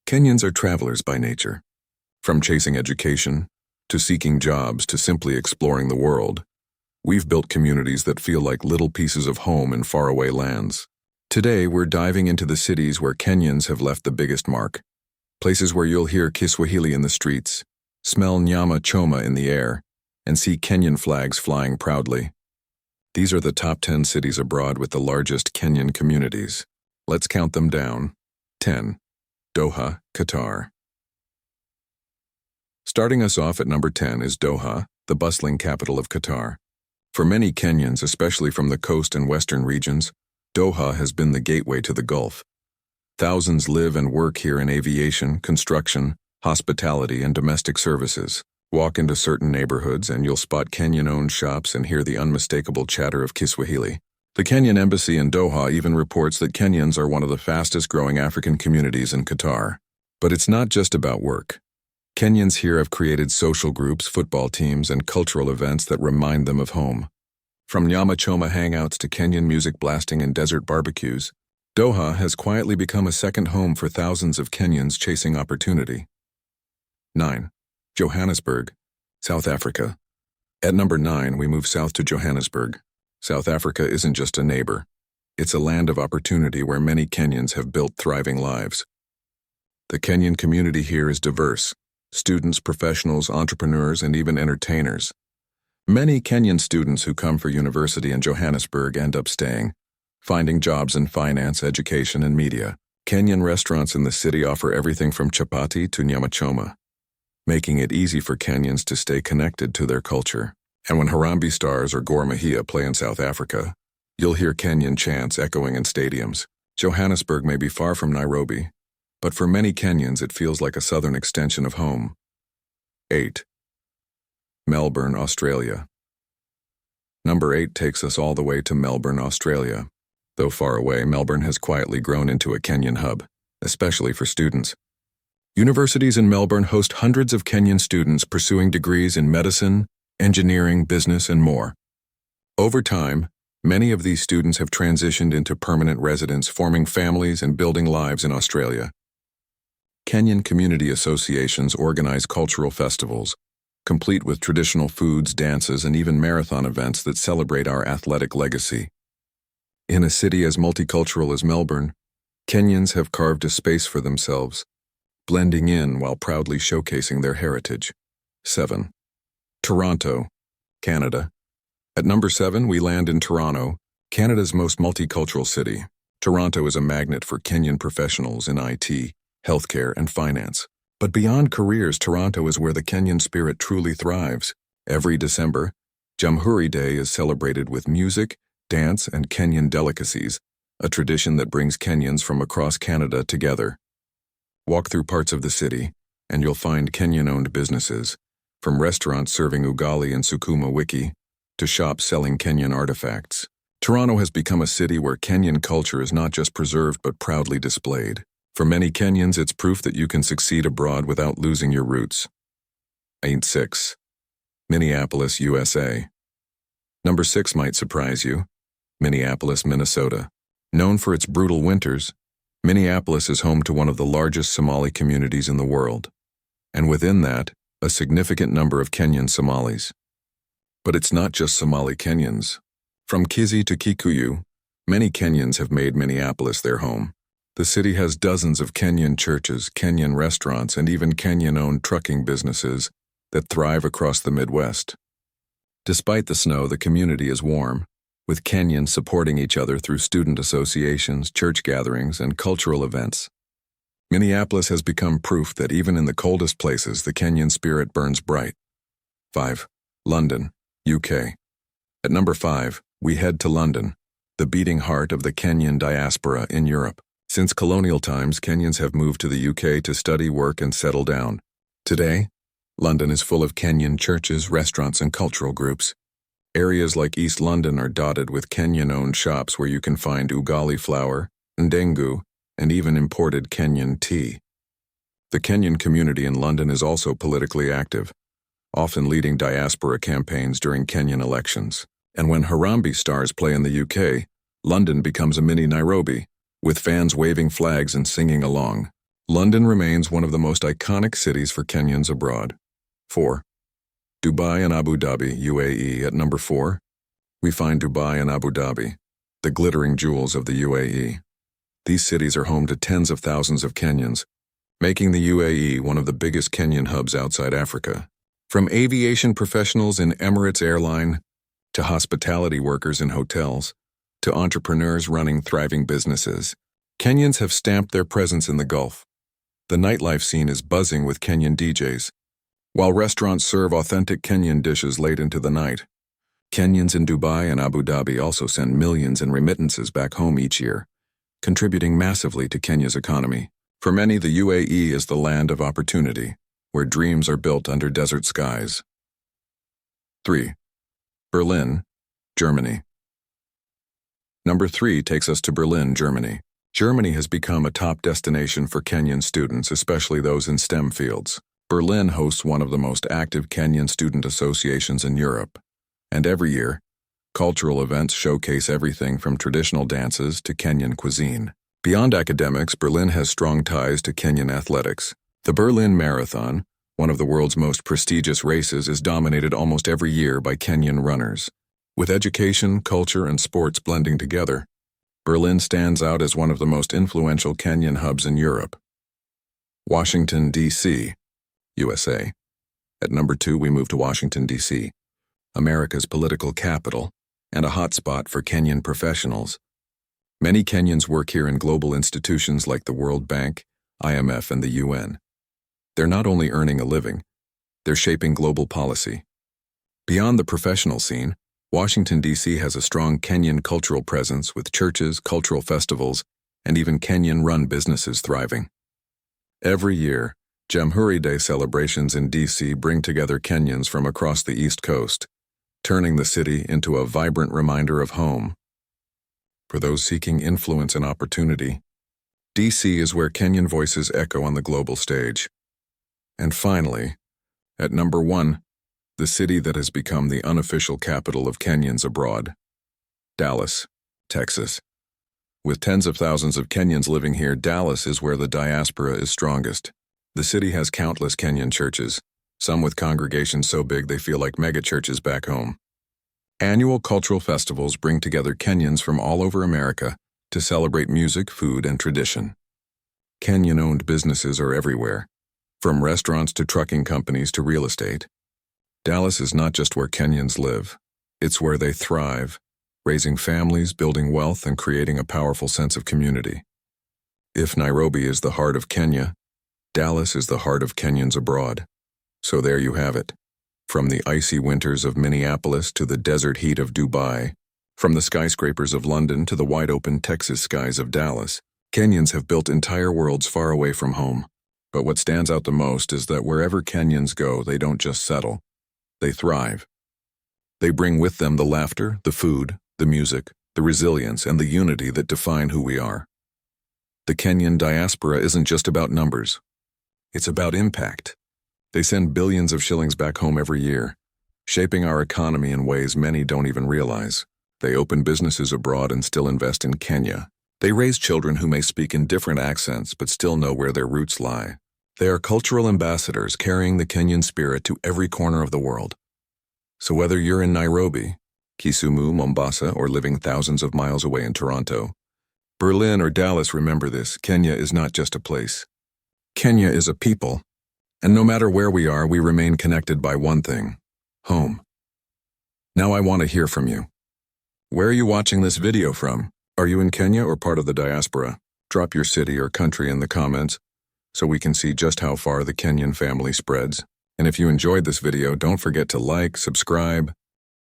Kenyans are travelers by nature. From chasing education, to seeking jobs, to simply exploring the world, we've built communities that feel like little pieces of home in faraway lands. Today, we're diving into the cities where Kenyans have left the biggest mark. Places where you'll hear Kiswahili in the streets, smell nyama choma in the air, and see Kenyan flags flying proudly. These are the top 10 cities abroad with the largest Kenyan communities. Let's count them down. 10. Doha, Qatar. Starting us off at number 10 is Doha, the bustling capital of Qatar. For many Kenyans, especially from the coast and western regions, Doha has been the gateway to the Gulf. Thousands live and work here in aviation, construction, hospitality, and domestic services. Walk into certain neighborhoods and you'll spot Kenyan-owned shops and hear the unmistakable chatter of Kiswahili. The Kenyan embassy in Doha even reports that Kenyans are one of the fastest-growing African communities in Qatar. But it's not just about work. Kenyans here have created social groups, football teams, and cultural events that remind them of home. From nyama choma hangouts to Kenyan music blasting and desert barbecues, Doha has quietly become a second home for thousands of Kenyans chasing opportunity. 9. Johannesburg, South Africa. At number 9, we move south to Johannesburg. South Africa isn't just a neighbor. It's a land of opportunity where many Kenyans have built thriving lives. The Kenyan community here is diverse. Students, professionals, entrepreneurs, and even entertainers. Many Kenyan students who come for university in Johannesburg end up staying, finding jobs in finance, education, and media. Kenyan restaurants in the city offer everything from chapati to nyama choma, making it easy for Kenyans to stay connected to their culture. And when Harambee Stars or Gor Mahia play in South Africa, you'll hear Kenyan chants echoing in stadiums. Johannesburg may be far from Nairobi, but for many Kenyans it feels like a southern extension of home. 8. Melbourne, Australia. Number 8 takes us all the way to Melbourne, Australia. Though far away, Melbourne has quietly grown into a Kenyan hub, especially for students. Universities in Melbourne host hundreds of Kenyan students pursuing degrees in medicine, engineering, business, and more. Over time, many of these students have transitioned into permanent residents, forming families and building lives in Australia. Kenyan community associations organize cultural festivals, complete with traditional foods, dances, and even marathon events that celebrate our athletic legacy. In a city as multicultural as Melbourne, Kenyans have carved a space for themselves, blending in while proudly showcasing their heritage. 7. Toronto, Canada. At number 7, we land in Toronto, Canada's most multicultural city. Toronto is a magnet for Kenyan professionals in IT, healthcare, and finance. But beyond careers, Toronto is where the Kenyan spirit truly thrives. Every December, Jamhuri Day is celebrated with music, dance, and Kenyan delicacies, a tradition that brings Kenyans from across Canada together. Walk through parts of the city, and you'll find Kenyan-owned businesses, from restaurants serving ugali and sukuma wiki, to shops selling Kenyan artifacts. Toronto has become a city where Kenyan culture is not just preserved but proudly displayed. For many Kenyans, it's proof that you can succeed abroad without losing your roots. 6. Minneapolis, USA. Number 6 might surprise you. Minneapolis, Minnesota. Known for its brutal winters, Minneapolis is home to one of the largest Somali communities in the world, and within that, a significant number of Kenyan Somalis. But it's not just Somali Kenyans. From Kizi to Kikuyu, many Kenyans have made Minneapolis their home. The city has dozens of Kenyan churches, Kenyan restaurants, and even Kenyan-owned trucking businesses that thrive across the Midwest. Despite the snow, the community is warm, with Kenyans supporting each other through student associations, church gatherings, and cultural events. Minneapolis has become proof that even in the coldest places, the Kenyan spirit burns bright. 5. London, UK. At number 5, we head to London, the beating heart of the Kenyan diaspora in Europe. Since colonial times, Kenyans have moved to the UK to study, work, and settle down. Today, London is full of Kenyan churches, restaurants, and cultural groups. Areas like East London are dotted with Kenyan-owned shops where you can find ugali flour, ndengu, and even imported Kenyan tea. The Kenyan community in London is also politically active, often leading diaspora campaigns during Kenyan elections. And when Harambee Stars play in the UK, London becomes a mini Nairobi, with fans waving flags and singing along. London remains one of the most iconic cities for Kenyans abroad. 4. Dubai and Abu Dhabi, UAE. At number 4, we find Dubai and Abu Dhabi, the glittering jewels of the UAE. These cities are home to tens of thousands of Kenyans, making the UAE one of the biggest Kenyan hubs outside Africa. From aviation professionals in Emirates Airline, to hospitality workers in hotels, to entrepreneurs running thriving businesses, Kenyans have stamped their presence in the Gulf. The nightlife scene is buzzing with Kenyan DJs, while restaurants serve authentic Kenyan dishes late into the night. Kenyans in Dubai and Abu Dhabi also send millions in remittances back home each year, contributing massively to Kenya's economy. For many, the UAE is the land of opportunity, where dreams are built under desert skies. 3. Berlin, Germany. Number 3 takes us to Berlin, Germany. Germany has become a top destination for Kenyan students, especially those in STEM fields. Berlin hosts one of the most active Kenyan student associations in Europe, and every year, cultural events showcase everything from traditional dances to Kenyan cuisine. Beyond academics, Berlin has strong ties to Kenyan athletics. The Berlin Marathon, one of the world's most prestigious races, is dominated almost every year by Kenyan runners. With education, culture, and sports blending together, Berlin stands out as one of the most influential Kenyan hubs in Europe. Washington, D.C., USA. At number 2, we move to Washington, D.C., America's political capital, and a hotspot for Kenyan professionals. Many Kenyans work here in global institutions like the World Bank, IMF, and the UN. They're not only earning a living, they're shaping global policy. Beyond the professional scene, Washington, D.C. has a strong Kenyan cultural presence with churches, cultural festivals, and even Kenyan-run businesses thriving. Every year, Jamhuri Day celebrations in D.C. bring together Kenyans from across the East Coast, turning the city into a vibrant reminder of home. For those seeking influence and opportunity, D.C. is where Kenyan voices echo on the global stage. And finally, at number 1, the city that has become the unofficial capital of Kenyans abroad, Dallas, Texas. With tens of thousands of Kenyans living here, Dallas is where the diaspora is strongest. The city has countless Kenyan churches, some with congregations so big they feel like megachurches back home. Annual cultural festivals bring together Kenyans from all over America to celebrate music, food, and tradition. Kenyan-owned businesses are everywhere, from restaurants to trucking companies to real estate. Dallas is not just where Kenyans live, it's where they thrive, raising families, building wealth, and creating a powerful sense of community. If Nairobi is the heart of Kenya, Dallas is the heart of Kenyans abroad. So there you have it. From the icy winters of Minneapolis to the desert heat of Dubai, from the skyscrapers of London to the wide-open Texas skies of Dallas, Kenyans have built entire worlds far away from home. But what stands out the most is that wherever Kenyans go, they don't just settle. They thrive. They bring with them the laughter, the food, the music, the resilience, and the unity that define who we are. The Kenyan diaspora isn't just about numbers. It's about impact. They send billions of shillings back home every year, shaping our economy in ways many don't even realize. They open businesses abroad and still invest in Kenya. They raise children who may speak in different accents but still know where their roots lie. They are cultural ambassadors carrying the Kenyan spirit to every corner of the world. So whether you're in Nairobi, Kisumu, Mombasa, or living thousands of miles away in Toronto, Berlin, or Dallas, remember this: Kenya is not just a place. Kenya is a people. And no matter where we are, we remain connected by one thing: home. Now I want to hear from you. Where are you watching this video from? Are you in Kenya or part of the diaspora? Drop your city or country in the comments so we can see just how far the Kenyan family spreads. And if you enjoyed this video, don't forget to like, subscribe,